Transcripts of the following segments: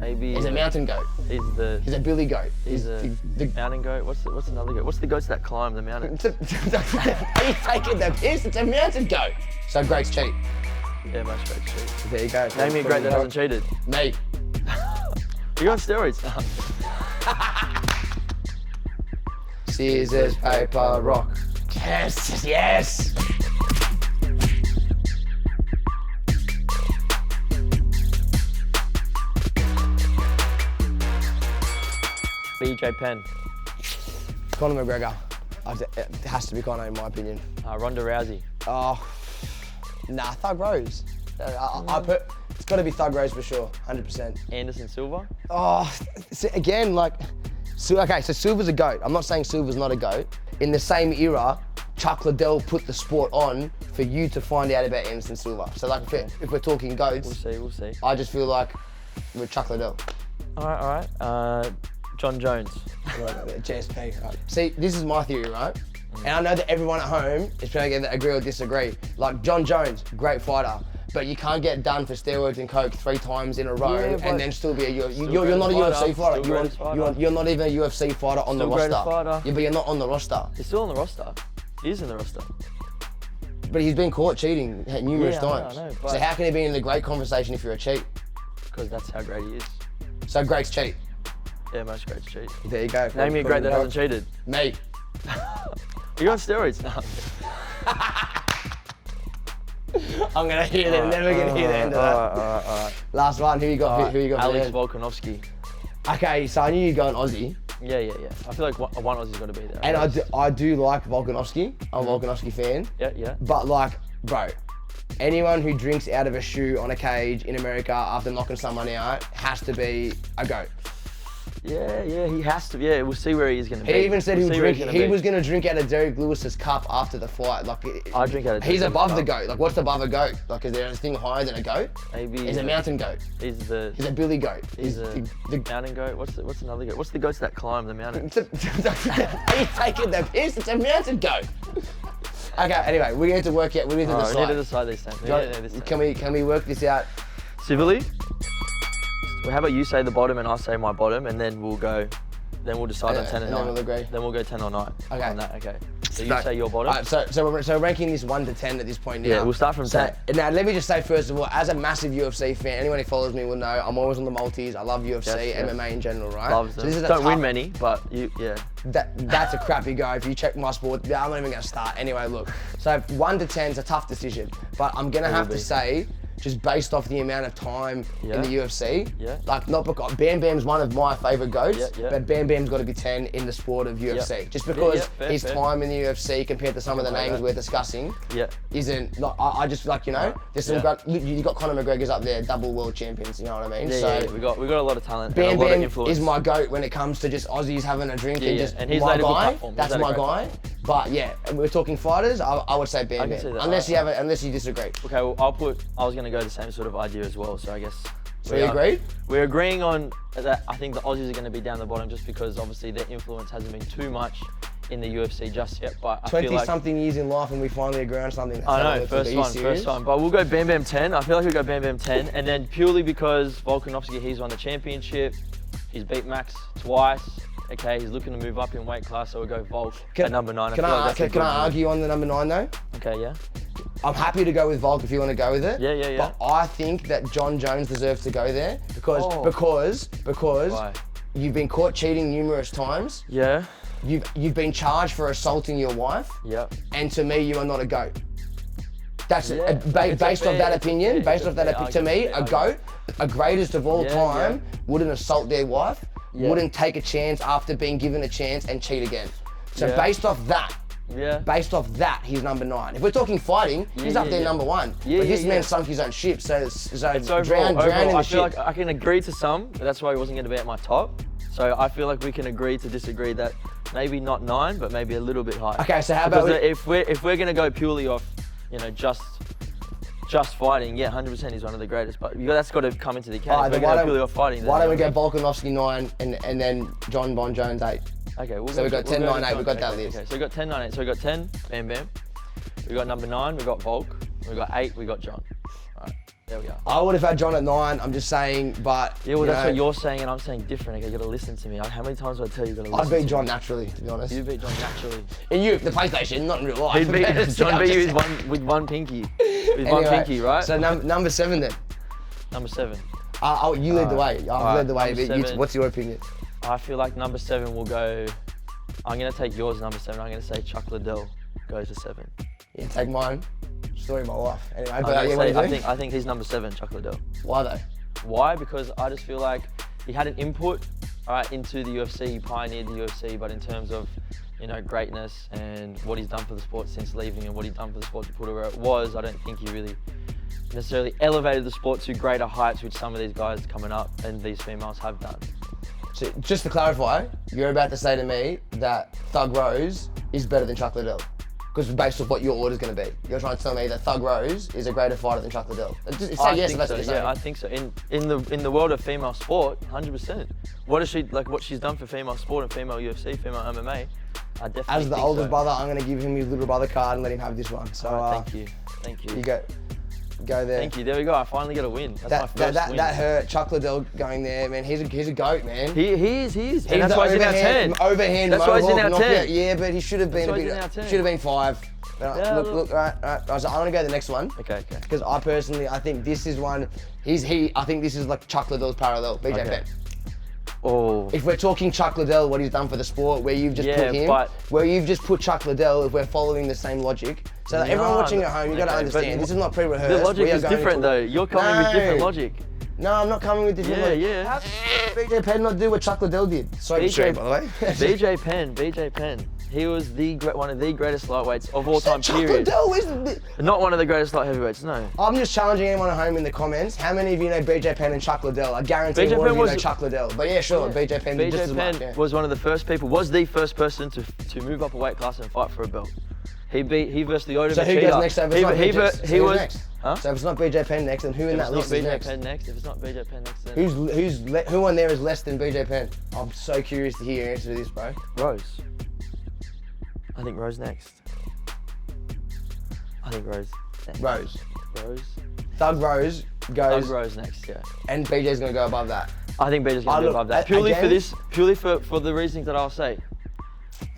Maybe. He's a mountain goat. He's a billy goat. He's the mountain goat. What's another goat? What's the goats that climb the mountain? Are you taking the piss? It's a mountain goat. So great's cheat. Yeah, much great cheat. There you go. Name me a great that hasn't cheated. Me. You're on steroids. Scissors, paper, rock. Yes, yes. BJ Penn. Conor McGregor. It has to be Conor in my opinion. Ronda Rousey. Oh, nah, Thug Rose. It's got to be Thug Rose for sure, 100%. Anderson Silva. Oh, again, like, okay, so Silva's a GOAT. I'm not saying Silva's not a GOAT. In the same era, Chuck Liddell put the sport on for you to find out about Anderson Silva. So like, if we're talking GOATs, we'll see. I just feel like with Chuck Liddell. All right. Jon Jones. JSP, right. See, this is my theory, right? And I know that everyone at home is probably going to agree or disagree. Like, Jon Jones, great fighter, but you can't get done for steroids and coke 3 times in a row and then still be you're not a UFC fighter. You're not even a UFC fighter on the roster. Yeah, but you're not on the roster. He's still on the roster. He is in the roster. But he's been caught cheating numerous times. I know, so how can he be in the great conversation if you're a cheat? Because that's how great he is. So great's cheat. Yeah, most greats cheat. There you go. Name me a great that hasn't cheated. Me. You're on steroids. I'm gonna hear that. Never gonna hear the end of that. All right. Last one. Who you got? Who you got? Alex Volkanovski. Okay, so I knew you'd go on Aussie. Yeah. I feel like one Aussie's got to be there. And I do like Volkanovski. I'm a Volkanovski fan. Yeah. But like, bro, anyone who drinks out of a shoe on a cage in America after knocking someone out has to be a GOAT. Yeah, he has to. Yeah, we'll see where he is going to be. He even said he was going to drink out of Derek Lewis's cup after the fight. Like, I drink out of he's above the GOAT. Like, what's above a GOAT? Like, is there anything higher than a GOAT? Maybe. He's a mountain goat. He's a billy goat. He's the mountain goat. What's another goat? What's the goats that climb the mountain? Are you taking the piss? It's a mountain goat. Okay, anyway, we need to work out. We need to decide. We need to decide these things. Can we work this out civilly? Well, how about you say the bottom and I say my bottom, and then we'll go. Then we'll decide on 10 and 9. Then we'll agree. Then we'll go 10 or 9. Okay. On that. Okay. So you say your bottom. Alright, so we're ranking this 1 to 10 at this point now. Yeah, we'll start from 10. Now let me just say first of all, as a massive UFC fan, anyone who follows me will know I'm always on the multis. I love UFC, MMA in general, right? Loves them. Don't win many, but yeah. That's a crappy go. If you check my sport, I'm not even going to start. Anyway, look. So 1 to 10 is a tough decision, but I'm going to have to say, just based off the amount of time in the UFC. Yeah. Like, not because Bam Bam's one of my favourite goats, yeah. but Bam Bam's got to be 10 in the sport of UFC. Yeah. Just because his fair. time in the UFC compared to some of the names we're discussing isn't, like, I just, like, you know, there's some great, you got Conor Mcgregor's up there, double world champions, you know what I mean? Yeah, we got a lot of talent. Bam and a lot Bam of influence. is my goat when it comes to just Aussies having a drink and just and he's my laid a good guy. platform. That's my guy. But yeah, we're talking fighters. I would say Bam Bam, unless you disagree. Okay, well I was going to go the same sort of idea as well. So I guess. So you agreed? We're agreeing on that. I think the Aussies are going to be down the bottom just because obviously their influence hasn't been too much in the UFC just yet. But I feel like 20-something years in life and we finally agree on something. I know, first one. But we'll go Bam Bam 10. I feel like we'll go Bam Bam 10, and then purely because Volkanovski, he's won the championship, he's beat Max twice. Okay, he's looking to move up in weight class, so we'll go Volk at number 9. Can I argue on the number 9 though? Okay, yeah. I'm happy to go with Volk if you want to go with it. Yeah. But I think that Jon Jones deserves to go there because Why? You've been caught cheating numerous times. Yeah. You've been charged for assaulting your wife. Yep. And to me, you are not a GOAT. That's based off that opinion. Based off that opinion, to me, a GOAT, a greatest of all time, wouldn't assault their wife. Wouldn't take a chance after being given a chance and cheat again. So based off that, he's number 9. If we're talking fighting, he's up there number 1. But this man sunk his own ship, so drown in the I ship. feel like I can agree to some, but that's why he wasn't going to be at my top. So I feel like we can agree to disagree that maybe not 9, but maybe a little bit higher. Okay, so how about if we're going to go purely off, just fighting, 100% he's one of the greatest, but that's got to come into the account. If we're going to purely off fighting, why don't we go Volkanovski 9 and then Jon Jones 8? Okay, so we've got 10, 9, 8, we've got that list. Okay, so we've got 10, 9, 8. So we've got 10, Bam Bam. We've got number 9, we've got Volk. We've got 8, we've got Jon. All right. There we go. I would have had Jon at 9. I'm just saying, but Yeah, well, that's what you're saying, and I'm saying different. Okay, you gotta listen to me. How many times do I tell you? I'd beat Jon naturally, to be honest. You beat Jon naturally. In you, the PlayStation, not in real life. He'd beat Jon beat you with one pinky. With one pinky, right? So number 7 then. Number 7. You lead the way. I've led the way. But what's your opinion? I feel like number 7 will go. I'm gonna take yours, number 7. I'm gonna say Chuck Liddell goes to 7. You take mine. Story of my life. Anyway, but I think he's number 7, Chuck Liddell. Why though? Why? Because I just feel like he had an input into the UFC. He pioneered the UFC, but in terms of greatness and what he's done for the sport since leaving and what he's done for the sport to put it where it was, I don't think he really necessarily elevated the sport to greater heights, which some of these guys coming up and these females have done. So just to clarify, you're about to say to me that Thug Rose is better than Chuck Liddell? Because based off what your order's going to be, you're trying to tell me that Thug Rose is a greater fighter than Chuck Liddell. Just say yes if that's what you're saying. Yeah, I think so. In the world of female sport, 100%. What is she like? What she's done for female sport and female UFC, female MMA, I definitely. As the oldest brother, I'm going to give him his little brother card and let him have this one. So thank you. You go there. Thank you. There we go. I finally get a win. That's my first win. That hurt. Chuck Liddell going there, man. He's a goat, man. He is. And that's why he's in our 10. Overhand. That's why he's in our 10. Yeah, but he should have been should have been 5. Look, right. So I'm gonna go to the next one. Okay. Because I think this is one. I think this is like Chuck Liddell's parallel. BJ Penn. Oh. If we're talking Chuck Liddell, what he's done for the sport, where you've just put him, where you've just put Chuck Liddell, if we're following the same logic. So everyone watching at home, you got to understand, this is not pre-rehearsed. The logic is different though. You're coming with different logic. No, I'm not coming with different logic. Yeah. How did BJ Penn not do what Chuck Liddell did? Sorry, by the way. BJ Penn. He was one of the greatest lightweights of all time, period. Chuck Liddell? Not one of the greatest light heavyweights, no. I'm just challenging anyone at home in the comments. How many of you know BJ Penn and Chuck Liddell? I guarantee more of you know Chuck Liddell. But yeah, sure, BJ Penn did just as much. BJ Penn was one of the first people, was the first person to move up a weight class and fight for a belt. He versus the Odom. So who goes next? So if it's not BJ Penn next, then who in that list is next? If it's not BJ Penn next, then who on there is less than BJ Penn? I'm so curious to hear your answer to this, bro. Rose. I think Rose next. Rose. Rose. Thug Rose goes. Thug Rose next, yeah. And BJ's gonna go above that. I think BJ's gonna go above that. Purely for the reasons that I'll say.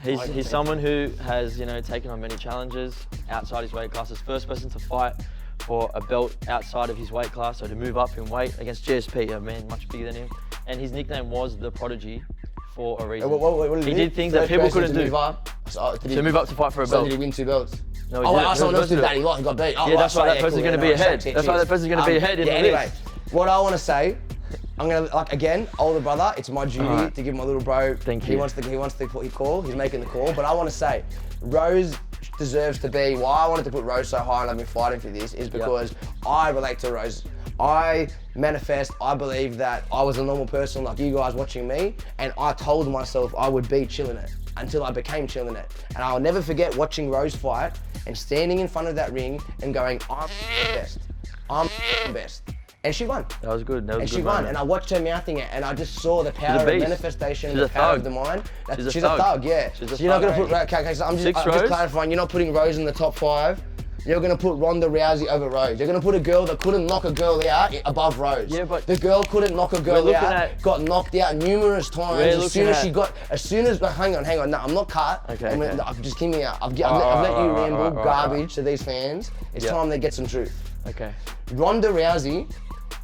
He's someone who has, taken on many challenges outside his weight classes. First person to fight for a belt outside of his weight class, so to move up in weight against GSP, a man much bigger than him. And his nickname was the Prodigy for a reason. He did things that people couldn't do. To move up to fight for a belt. So did he win 2 belts? No, someone else did that. He got beat. Yeah, that's why that person's going to be ahead. That's why that person's going to be ahead in the list. Anyway, what I want to say, I'm gonna again, older brother. It's my duty to give my little bro. Thank you. He wants the call. He's making the call. But I want to say, Rose deserves to be. Why I wanted to put Rose so high and I've been fighting for this is because I relate to Rose. I believe that I was a normal person like you guys watching me, and I told myself I would be Chillinit until I became Chillinit. And I'll never forget watching Rose fight and standing in front of that ring and going, I'm the best. I'm the best. And she won. That was good. And she won. And I watched her mouthing it, and I just saw the power of manifestation and the power of the mind. She's a thug, yeah. You're not going to put, okay, so I'm just clarifying, you're not putting Rose in the top 5. You're going to put Ronda Rousey over Rose. You're going to put a girl that couldn't knock a girl out above Rose. Yeah, but the girl couldn't knock a girl out, got knocked out numerous times. Hang on, no, I'm not cut. Okay. Just give me out. I've let you ramble garbage to these fans. It's time they get some truth. Okay. Ronda Rousey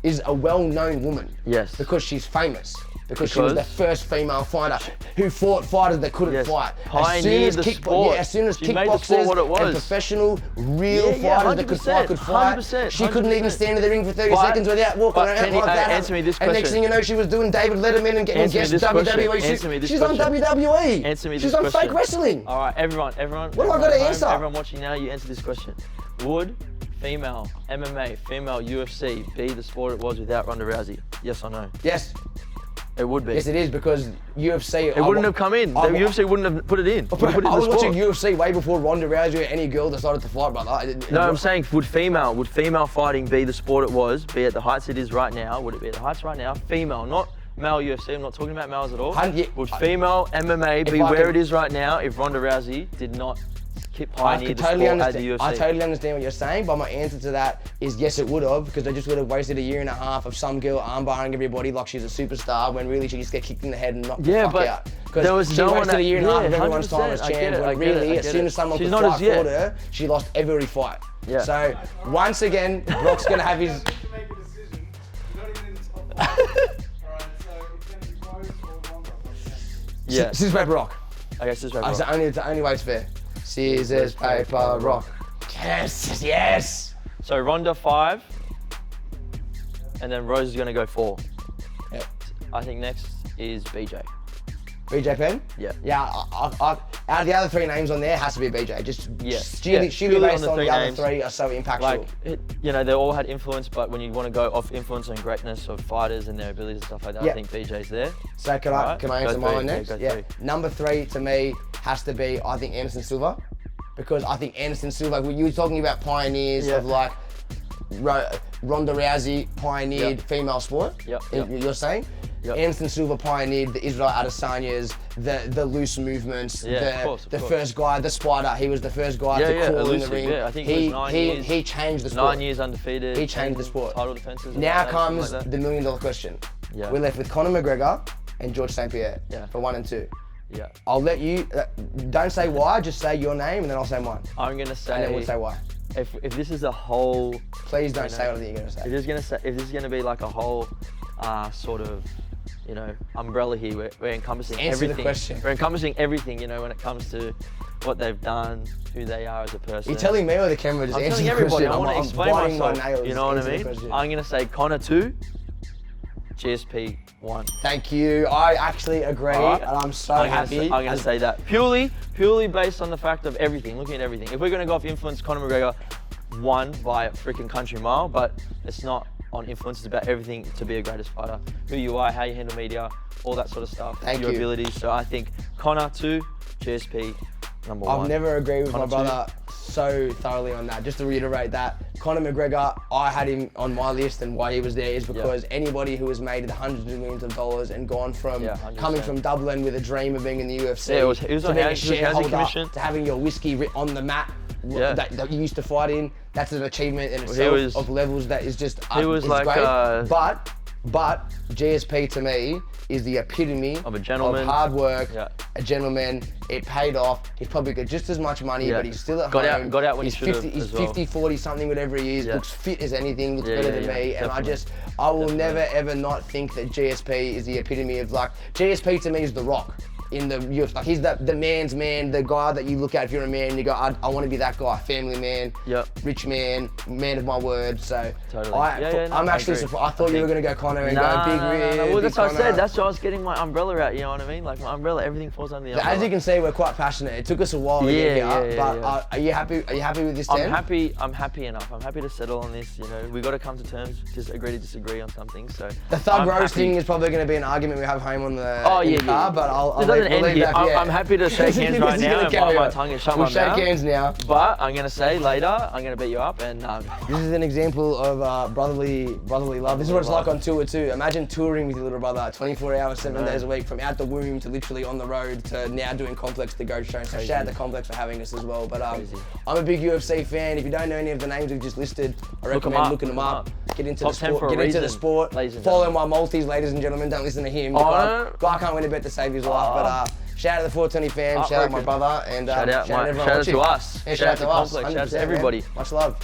is a well-known woman. Yes. Because she's famous. Because she was the first female fighter who fought fighters that couldn't fight. Pioneered the sport. As soon as kickboxers and professional, real fighters that could fight, 100%, she couldn't even stand in the ring for 30 seconds without walking around like that. Answer me this question. And next thing you know, she was doing David Letterman and getting guest WWE. She's on WWE. Answer me this question. She's on fake wrestling. All right, everyone. What have I got to answer? Everyone watching now, you answer this question. Would female MMA, female UFC be the sport it was without Ronda Rousey? Yes or no? Yes. It would be. Yes, it is, because UFC... It wouldn't have come in. The UFC wouldn't have put it in. I was watching UFC way before Ronda Rousey or any girl decided to fight, brother. No, I'm saying, would female fighting be the sport it was, be at the heights it is right now? Would it be at the heights right now? Female, not male UFC. I'm not talking about males at all. Would female MMA be where it is right now if Ronda Rousey did not pioneered the sport at the UFC. I totally understand what you're saying, but my answer to that is yes, it would have, because they just would have wasted a year and a half of some girl armbarring everybody like she's a superstar when really she just get kicked in the head and knocked the fuck out. There was she no wasted one a year and a half of 100%, everyone's time as champ, when really, as soon as someone could fight for her, she lost every fight. Yeah. So, once again, Brock's going to have his... Yeah. Scissors, paper, rock. Okay, scissors, paper, rock. It's the only way it's fair. Scissors, paper, rock. Yes, yes. So Ronda 5, and then Rose is gonna go 4. Yeah. I think next is BJ. BJ Penn? Yeah. Yeah, out of the other 3 names on there, it has to be BJ. Just purely based on the other 3 are so impactful. Like, they all had influence, but when you want to go off influence and greatness of fighters and their abilities and stuff like that, I think BJ's there. So can I answer mine next? Yeah. Number 3 to me has to be, I think, Anderson Silva. Because I think Anderson Silva, when you were talking about pioneers of like Ronda Rousey pioneered female sport, you're saying? Yep. Anderson Silva pioneered the Israel Adesanya's, the loose movements, the first guy, the spider. He was the first guy to crawl in the ring. Yeah, I think he was 9 years. He changed the sport. 9 years undefeated. He changed the sport. Title defenses. Now comes the $1 million question. Yeah. We're left with Conor McGregor and George St. Pierre for 1 and 2. Yeah. I'll let you, don't say why, just say your name and then I'll say mine. I'm gonna say. And then we'll say why. If this is a whole. Please don't say what you're gonna say. If this is gonna be like a whole sort of, umbrella here, we're encompassing everything. The question. We're encompassing everything, when it comes to what they've done, who they are as a person. You're telling me or the camera? Just I'm answer telling the everybody. question. I want to explain myself. Nails. You know what I mean? I'm gonna say Conor 2, GSP 1. Thank you. I actually agree, and I'm so happy. I'm gonna say that purely based on the fact of everything, looking at everything. If we're gonna go off influence, Conor McGregor won by a freaking country mile, but it's not on influence. It's about everything to be a greatest fighter. Who you are, how you handle media, all that sort of stuff. Your abilities. So I think Conor 2, GSP number 1. I've never agreed with my brother so thoroughly on that. Just to reiterate that, Conor McGregor, I had him on my list, and why he was there is because anybody who has made hundreds of millions of dollars and gone from coming from Dublin with a dream of being in the UFC, it was to being a shareholder, to having your whiskey on the mat that you used to fight in, that's an achievement in itself of levels that is just great. But GSP to me is the epitome of a gentleman, of hard work, a gentleman. It paid off. He's probably got just as much money, but he's still at home. Got out when he should have. He's 50, 40 something, whatever he is. Looks fit as anything. Looks better than me. And I will never ever not think that GSP is the epitome of GSP to me is The Rock in the UFC. Like, he's the man's man, the guy that you look at if you're a man and you go, I want to be that guy. Family man, rich man of my word. So I'm actually surprised. I thought you were going to go Conor and go big rig. Well, that's what I said. That's why I was getting my umbrella out, you know what I mean? Like my umbrella, everything falls under the umbrella. As you can see, we're quite passionate. It took us a while to get here, but are you happy with this 10? I'm happy enough. I'm happy to settle on this, we got to come to terms, just agree to disagree on something. So the thug roast thing is probably going to be an argument we have home on the car, but I'll leave that. I'm happy to shake hands right now and bite my tongue and shut my mouth. We'll shake hands now. But I'm going to say later, I'm going to beat you up. And this is an example of brotherly love. This is what it's like on tour too. Imagine touring with your little brother 24 hours, 7 days a week, from out the womb to literally on the road to now doing Complex to go show. So shout out to Complex for having us as well. But I'm a big UFC fan. If you don't know any of the names we've just listed, I recommend looking them up. Get into the sport. Follow my multis, ladies and gentlemen. Don't listen to him. Guy can't win a bet to save his life. But shout out to the 420 fam, shout out my brother, and shout out everyone watching. Shout out to us. Shout out to us. Shout out to everybody. Much love.